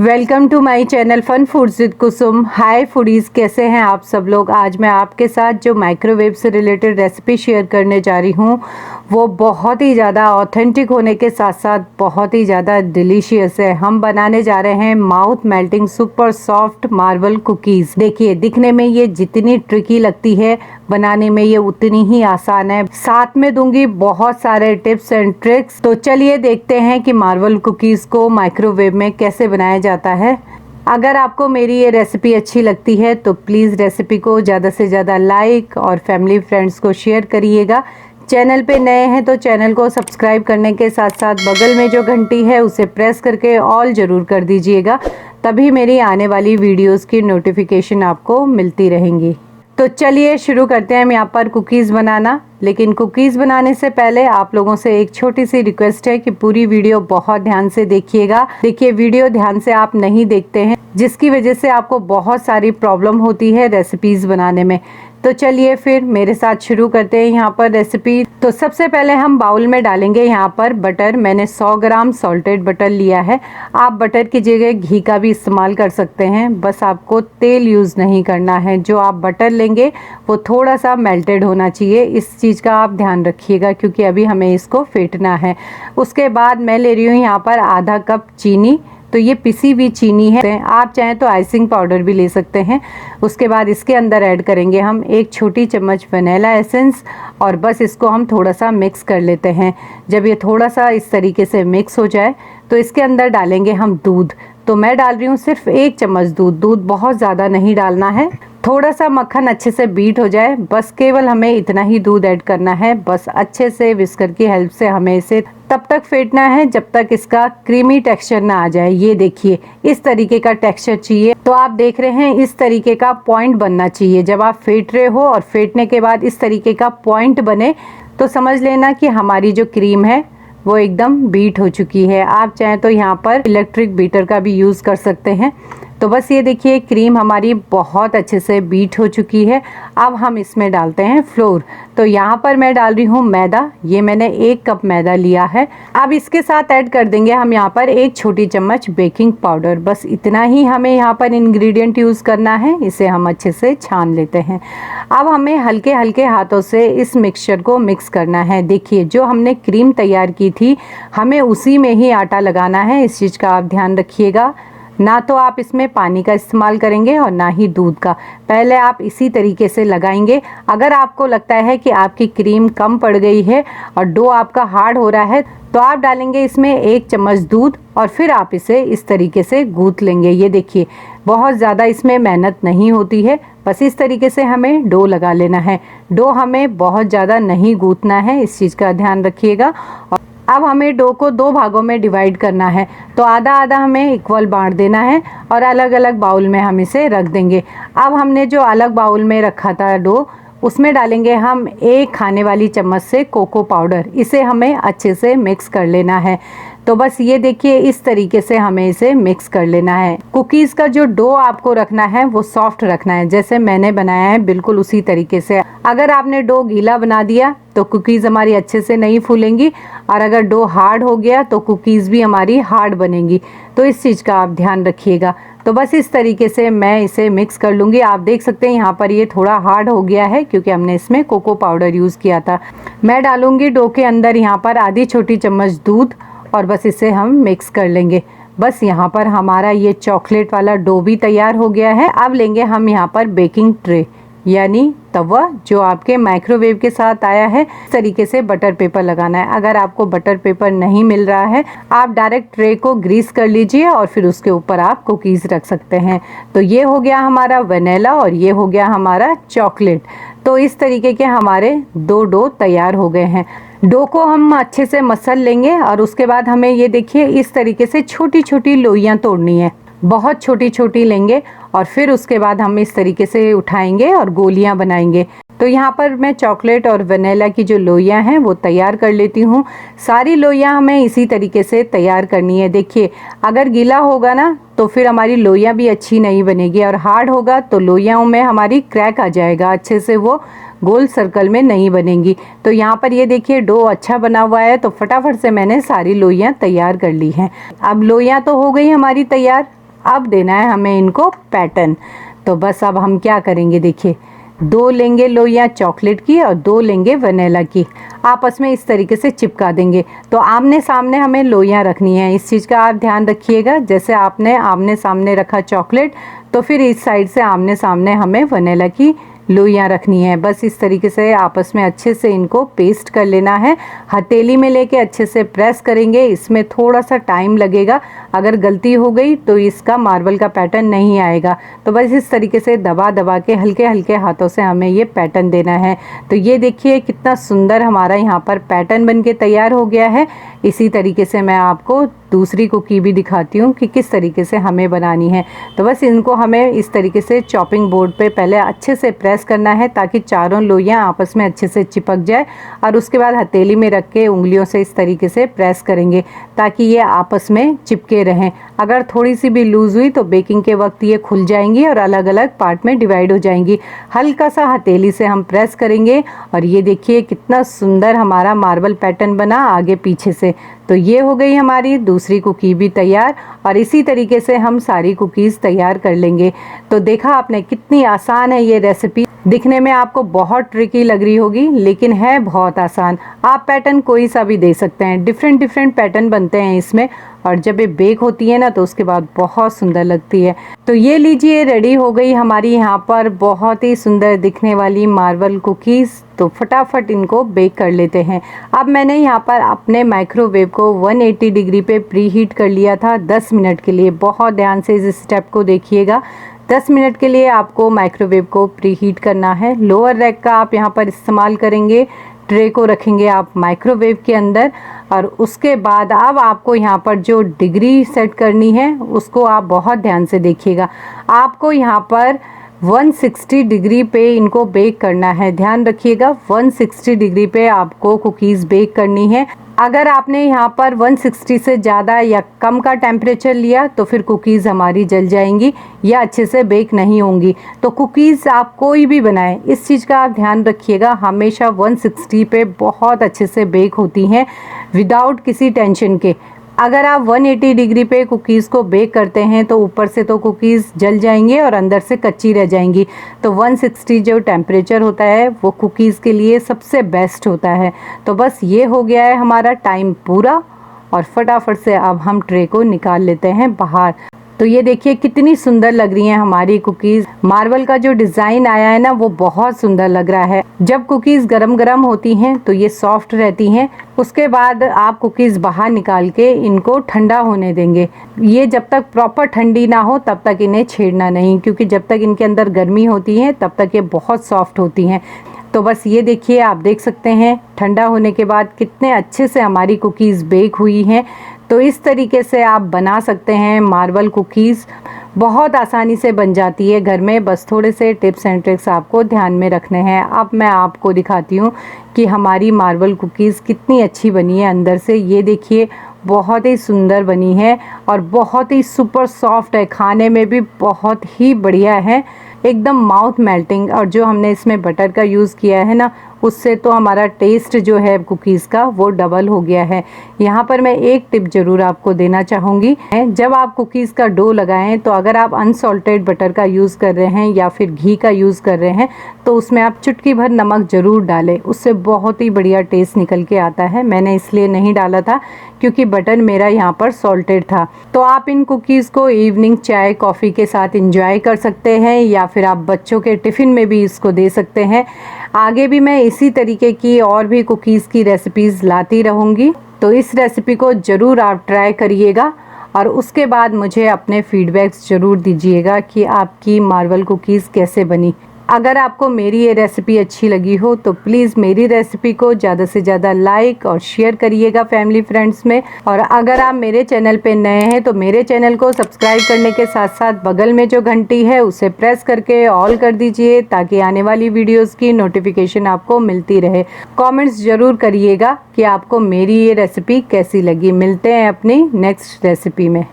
Welcome to my channel fun foods with Kusum. Hi foodies, कैसे हैं आप सब लोग। आज मैं आपके साथ जो माइक्रोवेव से रिलेटेड रेसिपी शेयर करने जा रही हूँ वो बहुत ही ज़्यादा ऑथेंटिक होने के साथ साथ बहुत ही ज़्यादा डिलीशियस है। हम बनाने जा रहे हैं mouth melting super soft marble cookies. देखिए, दिखने में ये जितनी ट्रिकी लगती है, बनाने में ये उतनी ही आसान है। साथ में दूंगी बहुत सारे टिप्स एंड ट्रिक्स। तो चलिए देखते हैं कि मार्बल कुकीज़ को माइक्रोवेव में कैसे बनाया जाता है। अगर आपको मेरी ये रेसिपी अच्छी लगती है तो प्लीज़ रेसिपी को ज़्यादा से ज़्यादा लाइक और फैमिली फ्रेंड्स को शेयर करिएगा। चैनल पे नए हैं तो चैनल को सब्सक्राइब करने के साथ साथ बगल में जो घंटी है उसे प्रेस करके ऑल ज़रूर कर दीजिएगा, तभी मेरी आने वाली वीडियोस की नोटिफिकेशन आपको मिलती रहेंगी। तो चलिए शुरू करते हैं हम यहाँ पर कुकीज़ बनाना। लेकिन कुकीज़ बनाने से पहले आप लोगों से एक छोटी सी रिक्वेस्ट है कि पूरी वीडियो बहुत ध्यान से देखिएगा। देखिए, वीडियो ध्यान से आप नहीं देखते हैं जिसकी वजह से आपको बहुत सारी प्रॉब्लम होती है रेसिपीज़ बनाने में। तो चलिए फिर मेरे साथ शुरू करते हैं यहाँ पर रेसिपी। तो सबसे पहले हम बाउल में डालेंगे यहाँ पर बटर। मैंने 100 ग्राम सॉल्टेड बटर लिया है। आप बटर की जगह घी का भी इस्तेमाल कर सकते हैं, बस आपको तेल यूज़ नहीं करना है। जो आप बटर लेंगे वो थोड़ा सा मेल्टेड होना चाहिए, इस चीज़ का आप ध्यान रखिएगा क्योंकि अभी हमें इसको फेंटना है। उसके बाद मैं ले रही हूँ यहाँ पर आधा कप चीनी। तो ये पिसी हुई चीनी है, आप चाहें तो आइसिंग पाउडर भी ले सकते हैं। उसके बाद इसके अंदर ऐड करेंगे हम 1 छोटी चम्मच वनीला एसेंस और बस इसको हम थोड़ा सा मिक्स कर लेते हैं। जब ये थोड़ा सा इस तरीके से मिक्स हो जाए तो इसके अंदर डालेंगे हम दूध। तो मैं डाल रही हूँ सिर्फ 1 चम्मच दूध। दूध बहुत ज़्यादा नहीं डालना है, थोड़ा सा मक्खन अच्छे से बीट हो जाए, बस केवल हमें इतना ही दूध ऐड करना है। बस अच्छे से विस्कर की हेल्प से हमें इसे तब तक फेंटना है जब तक इसका क्रीमी टेक्सचर ना आ जाए। ये देखिए, इस तरीके का टेक्सचर चाहिए। तो आप देख रहे हैं इस तरीके का पॉइंट बनना चाहिए। जब आप फेंट रहे हो और फेंटने के बाद इस तरीके का पॉइंट बने तो समझ लेना कि हमारी जो क्रीम है वो एकदम बीट हो चुकी है। आप चाहें तो यहाँ पर इलेक्ट्रिक बीटर का भी यूज़ कर सकते हैं। तो बस ये देखिए, क्रीम हमारी बहुत अच्छे से बीट हो चुकी है। अब हम इसमें डालते हैं फ्लोर। तो यहाँ पर मैं डाल रही हूँ मैदा। ये मैंने 1 कप मैदा लिया है। अब इसके साथ ऐड कर देंगे हम यहाँ पर 1 छोटी चम्मच बेकिंग पाउडर। बस इतना ही हमें यहाँ पर इंग्रेडिएंट यूज़ करना है। इसे हम अच्छे से छान लेते हैं। अब हमें हल्के हल्के हाथों से इस मिक्सचर को मिक्स करना है। देखिए, जो हमने क्रीम तैयार की थी हमें उसी में ही आटा लगाना है, इस चीज़ का आप ध्यान रखिएगा। ना तो आप इसमें पानी का इस्तेमाल करेंगे और ना ही दूध का। पहले आप इसी तरीके से लगाएंगे। अगर आपको लगता है कि आपकी क्रीम कम पड़ गई है और डो आपका हार्ड हो रहा है तो आप डालेंगे इसमें 1 चम्मच दूध और फिर आप इसे इस तरीके से गूंथ लेंगे। ये देखिए, बहुत ज़्यादा इसमें मेहनत नहीं होती है, बस इस तरीके से हमें डो लगा लेना है। डो हमें बहुत ज़्यादा नहीं गूंथना है, इस चीज़ का ध्यान रखिएगा। अब हमें डो को 2 भागों में डिवाइड करना है। तो आधा आधा हमें इक्वल बांट देना है और अलग अलग बाउल में हम इसे रख देंगे। अब हमने जो अलग बाउल में रखा था डो, उसमें डालेंगे हम 1 खाने वाली चम्मच से कोको पाउडर। इसे हमें अच्छे से मिक्स कर लेना है। तो बस ये देखिए, इस तरीके से हमें इसे मिक्स कर लेना है। कुकीज़ का जो डो आपको रखना है वो सॉफ्ट रखना है, जैसे मैंने बनाया है बिल्कुल उसी तरीके से। अगर आपने डो गीला बना दिया तो कुकीज़ हमारी अच्छे से नहीं फूलेंगी और अगर डो हार्ड हो गया तो कुकीज़ भी हमारी हार्ड बनेंगी। तो इस चीज़ का आप ध्यान रखिएगा। तो बस इस तरीके से मैं इसे मिक्स कर लूँगी। आप देख सकते हैं यहाँ पर ये थोड़ा हार्ड हो गया है क्योंकि हमने इसमें कोको पाउडर यूज़ किया था। मैं डालूँगी डो के अंदर यहाँ पर आधी छोटी चम्मच दूध और बस इसे हम मिक्स कर लेंगे। बस यहाँ पर हमारा ये चॉकलेट वाला डो भी तैयार हो गया है। अब लेंगे हम यहाँ पर बेकिंग ट्रे यानी तवा, जो आपके माइक्रोवेव के साथ आया है। इस तरीके से बटर पेपर लगाना है। अगर आपको बटर पेपर नहीं मिल रहा है आप डायरेक्ट ट्रे को ग्रीस कर लीजिए और फिर उसके ऊपर आप कुकीज़ रख सकते हैं। तो ये हो गया हमारा वनीला और ये हो गया हमारा चॉकलेट। तो इस तरीके के हमारे 2 डो तैयार हो गए हैं। डो को हम अच्छे से मसल लेंगे और उसके बाद हमें ये देखिए इस तरीके से छोटी छोटी लोइयाँ तोड़नी है। बहुत छोटी छोटी लेंगे और फिर उसके बाद हम इस तरीके से उठाएंगे और गोलियां बनाएंगे। तो यहाँ पर मैं चॉकलेट और वनीला की जो लोइयां हैं वो तैयार कर लेती हूँ। सारी लोइयां हमें इसी तरीके से तैयार करनी है। देखिए, अगर गीला होगा ना तो फिर हमारी लोइयां भी अच्छी नहीं बनेगी और हार्ड होगा तो लोइयां में हमारी क्रैक आ जाएगा, अच्छे से वो गोल सर्कल में नहीं बनेंगी। तो यहाँ पर ये देखिए डो अच्छा बना हुआ है। तो फटाफट से मैंने सारी लोइयां तैयार कर ली हैं। अब लोइयां तो हो गई हमारी तैयार। अब देना है हमें इनको पैटर्न। तो बस अब हम क्या करेंगे, देखिए 2 लेंगे लोइयाँ चॉकलेट की और 2 लेंगे वनीला की, आपस में इस तरीके से चिपका देंगे। तो आमने सामने हमें लोइयाँ रखनी है, इस चीज़ का आप ध्यान रखिएगा। जैसे आपने आमने सामने रखा चॉकलेट, तो फिर इस साइड से आमने सामने हमें वनीला की लोइयाँ रखनी है। बस इस तरीके से आपस में अच्छे से इनको पेस्ट कर लेना है। हथेली में लेके अच्छे से प्रेस करेंगे, इसमें थोड़ा सा टाइम लगेगा, अगर गलती हो गई तो इसका मार्बल का पैटर्न नहीं आएगा। तो बस इस तरीके से दबा दबा के हल्के हल्के हाथों से हमें ये पैटर्न देना है। तो ये देखिए कितना सुंदर हमारा यहाँ पर पैटर्न बन के तैयार हो गया है। इसी तरीके से मैं आपको दूसरी कुकी भी दिखाती हूँ कि किस तरीके से हमें बनानी है। तो बस इनको हमें इस तरीके से चॉपिंग बोर्ड पे पहले अच्छे से प्रेस करना है ताकि चारों लोइयाँ आपस में अच्छे से चिपक जाए, और उसके बाद हथेली में रख के उंगलियों से इस तरीके से प्रेस करेंगे ताकि ये आपस में चिपके रहें। अगर थोड़ी सी भी लूज़ हुई तो बेकिंग के वक्त ये खुल जाएंगी और अलग अलग पार्ट में डिवाइड हो जाएंगी। हल्का सा हथेली से हम प्रेस करेंगे और ये देखिए कितना सुंदर हमारा मार्बल पैटर्न बना आगे पीछे से। तो ये हो गई हमारी दूसरी कुकी भी तैयार, और इसी तरीके से हम सारी कुकीज़ तैयार कर लेंगे। तो देखा आपने कितनी आसान है ये रेसिपी। दिखने में आपको बहुत ट्रिकी लग रही होगी लेकिन है बहुत आसान। आप पैटर्न कोई सा भी दे सकते हैं, डिफरेंट डिफरेंट पैटर्न बनते हैं इसमें, और जब ये बेक होती है ना तो उसके बाद बहुत सुंदर लगती है। तो ये लीजिए रेडी हो गई हमारी यहाँ पर बहुत ही सुंदर दिखने वाली मार्बल कुकीज़। तो फटाफट इनको बेक कर लेते हैं। अब मैंने यहाँ पर अपने माइक्रोवेव को 180 डिग्री पे प्री हीट कर लिया था 10 मिनट के लिए। बहुत ध्यान से इस स्टेप को देखिएगा। 10 मिनट के लिए आपको माइक्रोवेव को प्री हीट करना है। लोअर रैक का आप यहाँ पर इस्तेमाल करेंगे। ट्रे को रखेंगे आप माइक्रोवेव के अंदर, और उसके बाद अब आपको यहाँ पर जो डिग्री सेट करनी है उसको आप बहुत ध्यान से देखिएगा। आपको यहाँ पर 160 डिग्री पे इनको बेक करना है। ध्यान रखिएगा 160 डिग्री पे आपको कुकीज़ बेक करनी है। अगर आपने यहाँ पर 160 से ज़्यादा या कम का टेम्परेचर लिया तो फिर कुकीज़ हमारी जल जाएंगी या अच्छे से बेक नहीं होंगी। तो कुकीज़ आप कोई भी बनाएं, इस चीज़ का आप ध्यान रखिएगा, हमेशा 160 पे बहुत अच्छे से बेक होती हैं विदाउट किसी टेंशन के। अगर आप 180 डिग्री पे कुकीज़ को बेक करते हैं तो ऊपर से तो कुकीज़ जल जाएंगे और अंदर से कच्ची रह जाएंगी। तो 160 जो टेम्परेचर होता है वो कुकीज़ के लिए सबसे बेस्ट होता है। तो बस ये हो गया है हमारा टाइम पूरा, और फटाफट से अब हम ट्रे को निकाल लेते हैं बाहर। तो ये देखिए कितनी सुंदर लग रही हैं हमारी कुकीज़। मार्बल का जो डिज़ाइन आया है ना वो बहुत सुंदर लग रहा है। जब कुकीज़ गरम गरम होती हैं तो ये सॉफ्ट रहती हैं। उसके बाद आप कुकीज़ बाहर निकाल के इनको ठंडा होने देंगे। ये जब तक प्रॉपर ठंडी ना हो तब तक इन्हें छेड़ना नहीं, क्योंकि जब तक इनके अंदर गर्मी होती है तब तक ये बहुत सॉफ्ट होती हैं। तो बस ये देखिए, आप देख सकते हैं ठंडा होने के बाद कितने अच्छे से हमारी कुकीज़ बेक हुई हैं। तो इस तरीके से आप बना सकते हैं मार्बल कुकीज़। बहुत आसानी से बन जाती है घर में, बस थोड़े से टिप्स एंड ट्रिक्स आपको ध्यान में रखने हैं। अब मैं आपको दिखाती हूँ कि हमारी मार्बल कुकीज़ कितनी अच्छी बनी है अंदर से। ये देखिए बहुत ही सुंदर बनी है और बहुत ही सुपर सॉफ्ट है, खाने में भी बहुत ही बढ़िया है, एकदम माउथ मेल्टिंग। और जो हमने इसमें बटर का यूज़ किया है ना, उससे तो हमारा टेस्ट जो है कुकीज़ का वो डबल हो गया है। यहाँ पर मैं एक टिप ज़रूर आपको देना चाहूँगी, जब आप कुकीज़ का डो लगाएं तो अगर आप अनसॉल्टेड बटर का यूज़ कर रहे हैं या फिर घी का यूज़ कर रहे हैं तो उसमें आप चुटकी भर नमक ज़रूर डालें, उससे बहुत ही बढ़िया टेस्ट निकल के आता है। मैंने इसलिए नहीं डाला था क्योंकि बटर मेरा यहाँ पर सॉल्टेड था। तो आप इन कुकीज़ को इवनिंग चाय कॉफ़ी के साथ इंजॉय कर सकते हैं, या फिर आप बच्चों के टिफ़िन में भी इसको दे सकते हैं। आगे भी मैं इसी तरीके की और भी कुकीज़ की रेसिपीज़ लाती रहूँगी। तो इस रेसिपी को ज़रूर आप ट्राई करिएगा और उसके बाद मुझे अपने फीडबैक्स ज़रूर दीजिएगा कि आपकी मार्बल कुकीज़ कैसे बनी। अगर आपको मेरी ये रेसिपी अच्छी लगी हो तो प्लीज़ मेरी रेसिपी को ज़्यादा से ज़्यादा लाइक और शेयर करिएगा फैमिली फ्रेंड्स में। और अगर आप मेरे चैनल पे नए हैं तो मेरे चैनल को सब्सक्राइब करने के साथ साथ बगल में जो घंटी है उसे प्रेस करके ऑल कर दीजिए ताकि आने वाली वीडियोज़ की नोटिफिकेशन आपको मिलती रहे। कॉमेंट्स ज़रूर करिएगा कि आपको मेरी ये रेसिपी कैसी लगी। मिलते हैं अपनी नेक्स्ट रेसिपी में।